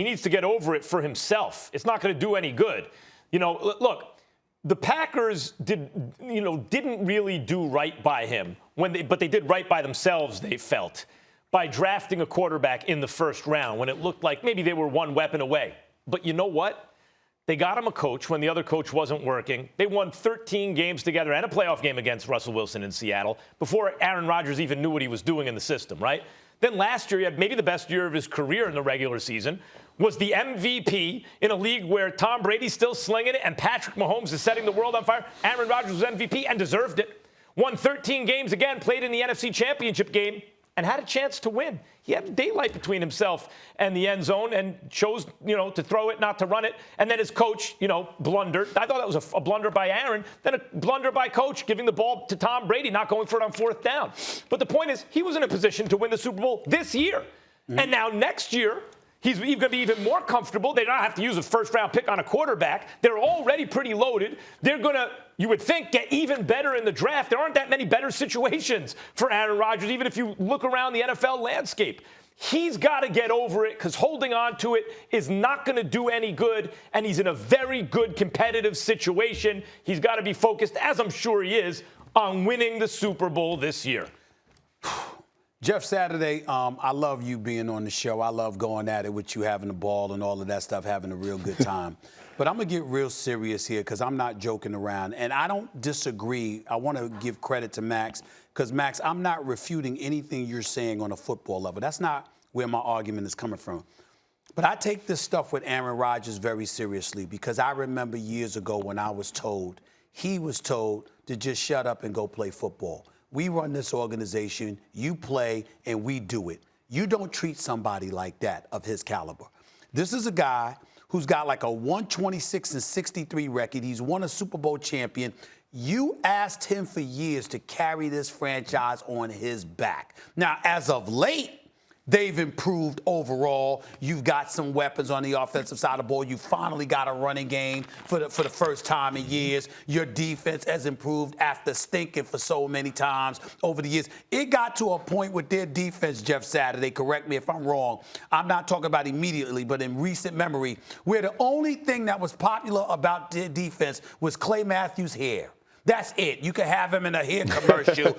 He needs to get over it for himself. It's not going to do any good. Look, the Packers didn't really do right by him but they did right by themselves, they felt, by drafting a quarterback in the first round when it looked like maybe they were one weapon away. But you know what? They got him a coach when the other coach wasn't working. They won 13 games together and a playoff game against Russell Wilson in Seattle before Aaron Rodgers even knew what he was doing in the system, right? Then last year, he had maybe the best year of his career in the regular season, was the MVP in a league where Tom Brady's still slinging it and Patrick Mahomes is setting the world on fire. Aaron Rodgers was MVP and deserved it. Won 13 games again, played in the NFC Championship game, and had a chance to win. He had daylight between himself and the end zone and chose, to throw it, not to run it. And then his coach, blundered. I thought that was a blunder by Aaron, then a blunder by coach, giving the ball to Tom Brady, not going for it on fourth down. But the point is, he was in a position to win the Super Bowl this year. Mm-hmm. And now next year, he's going to be even more comfortable. They don't have to use a first-round pick on a quarterback. They're already pretty loaded. They're going to, you would think, get even better in the draft. There aren't that many better situations for Aaron Rodgers, even if you look around the NFL landscape. He's got to get over it because holding on to it is not going to do any good, and he's in a very good competitive situation. He's got to be focused, as I'm sure he is, on winning the Super Bowl this year. Jeff Saturday, I love you being on the show. I love going at it with you, having the ball and all of that stuff, having a real good time. But I'm going to get real serious here because I'm not joking around. And I don't disagree. I want to give credit to Max because, Max, I'm not refuting anything you're saying on a football level. That's not where my argument is coming from. But I take this stuff with Aaron Rodgers very seriously because I remember years ago when he was told to just shut up and go play football. We run this organization, you play, and we do it. You don't treat somebody like that of his caliber. This is a guy who's got like a 126-63 record. He's won a Super Bowl champion. You asked him for years to carry this franchise on his back. Now, as of late, they've improved overall. You've got some weapons on the offensive side of the ball. You finally got a running game for the first time in years. Your defense has improved after stinking for so many times over the years. It got to a point with their defense, Jeff Saturday, correct me if I'm wrong. I'm not talking about immediately, but in recent memory, where the only thing that was popular about their defense was Clay Matthews' hair. That's it. You can have him in a hair commercial.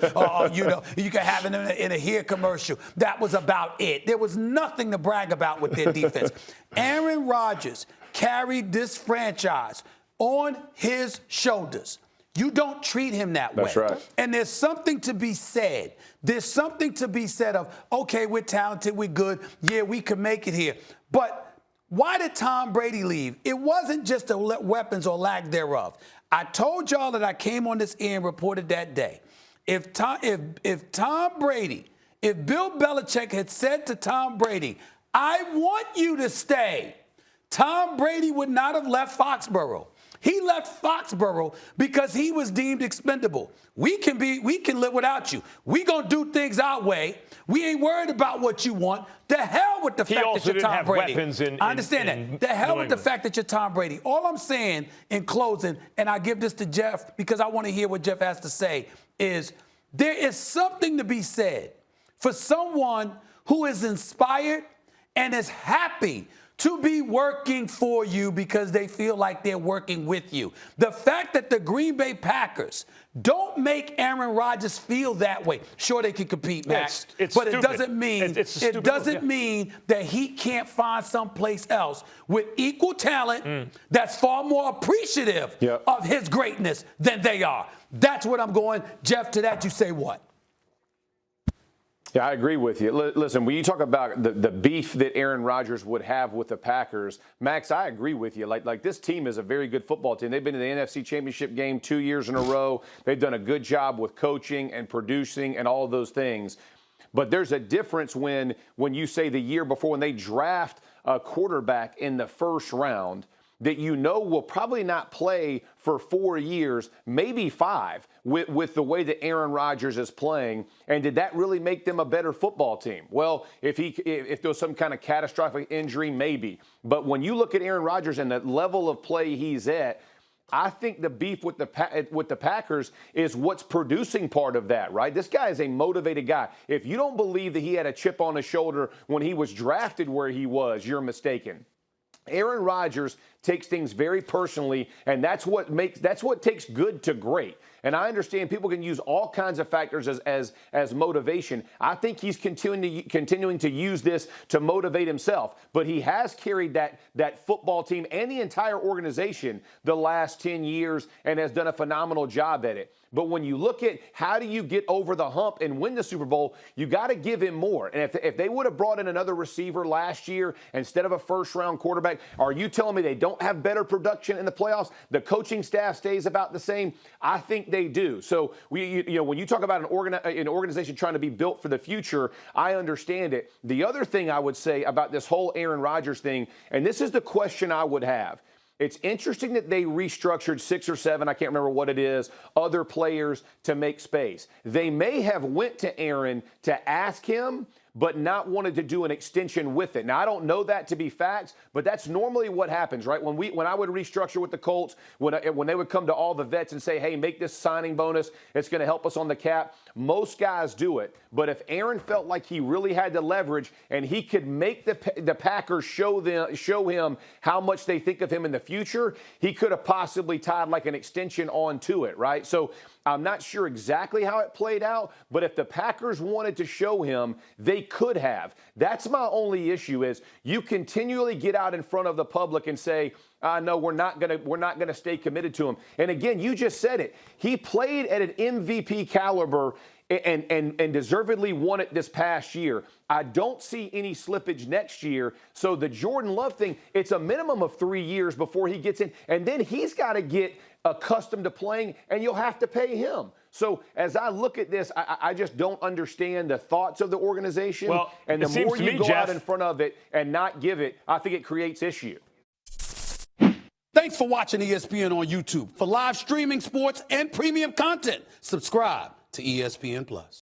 You can have him in a hair commercial. That was about it. There was nothing to brag about with their defense. Aaron Rodgers carried this franchise on his shoulders. You don't treat him that way. That's right. And there's something to be said. There's something to be said of, okay, we're talented, we're good. Yeah, we can make it here. But why did Tom Brady leave? It wasn't just the weapons or lack thereof. I told y'all that I came on this air and reported that day. If Bill Belichick had said to Tom Brady, I want you to stay, Tom Brady would not have left Foxborough. He left Foxborough because he was deemed expendable. We can live without you. We gonna do things our way. We ain't worried about what you want. The hell with the fact that you're Tom Brady. I understand that. The hell with the fact that you're Tom Brady. All I'm saying in closing, and I give this to Jeff because I want to hear what Jeff has to say, is there is something to be said for someone who is inspired and is happy to be working for you because they feel like they're working with you. The fact that the Green Bay Packers don't make Aaron Rodgers feel that way. Sure, they can compete, Max, it's but stupid. It doesn't mean that he can't find someplace else with equal talent that's far more appreciative of his greatness than they are. That's what I'm going. Jeff, to that you say what? Yeah, I agree with you. Listen, when you talk about the beef that Aaron Rodgers would have with the Packers, Max, I agree with you. Like this team is a very good football team. They've been in the NFC Championship game 2 years in a row. They've done a good job with coaching and producing and all of those things. But there's a difference when you say the year before when they draft a quarterback in the first round that you know will probably not play for 4 years, maybe 5, with the way that Aaron Rodgers is playing. And did that really make them a better football team? Well, if there was some kind of catastrophic injury, maybe. But when you look at Aaron Rodgers and the level of play he's at, I think the beef with the Packers is what's producing part of that, right? This guy is a motivated guy. If you don't believe that he had a chip on his shoulder when he was drafted where he was, you're mistaken. Aaron Rodgers takes things very personally, and that's what takes good to great. And I understand people can use all kinds of factors as motivation. I think he's continuing to use this to motivate himself. But he has carried that football team and the entire organization the last 10 years and has done a phenomenal job at it. But when you look at how do you get over the hump and win the Super Bowl, you got to give him more. And if they would have brought in another receiver last year instead of a first-round quarterback, are you telling me they don't have better production in the playoffs? The coaching staff stays about the same? I think they do. So when you talk about an organization trying to be built for the future, I understand it. The other thing I would say about this whole Aaron Rodgers thing, and this is the question I would have. It's interesting that they restructured 6 or 7, I can't remember what it is, other players to make space. They may have went to Aaron to ask him, but not wanted to do an extension with it. Now, I don't know that to be facts, but that's normally what happens, right? When I would restructure with the Colts, when they would come to all the vets and say, hey, make this signing bonus, it's going to help us on the cap, most guys do it. But if Aaron felt like he really had the leverage and he could make the Packers show him how much they think of him in the future, he could have possibly tied like an extension on to it, right? So I'm not sure exactly how it played out, but if the Packers wanted to show him, they could have. That's my only issue is you continually get out in front of the public and say, no, we're not gonna stay committed to him. And again, you just said it. He played at an MVP caliber and deservedly won it this past year. I don't see any slippage next year. So the Jordan Love thing, it's a minimum of 3 years before he gets in. And then he's got to get accustomed to playing, and you'll have to pay him. So as I look at this, I just don't understand the thoughts of the organization. Well, and the more you go out in front of it and not give it, I think it creates issue. Thanks for watching ESPN on YouTube. For live streaming sports and premium content, subscribe to ESPN Plus.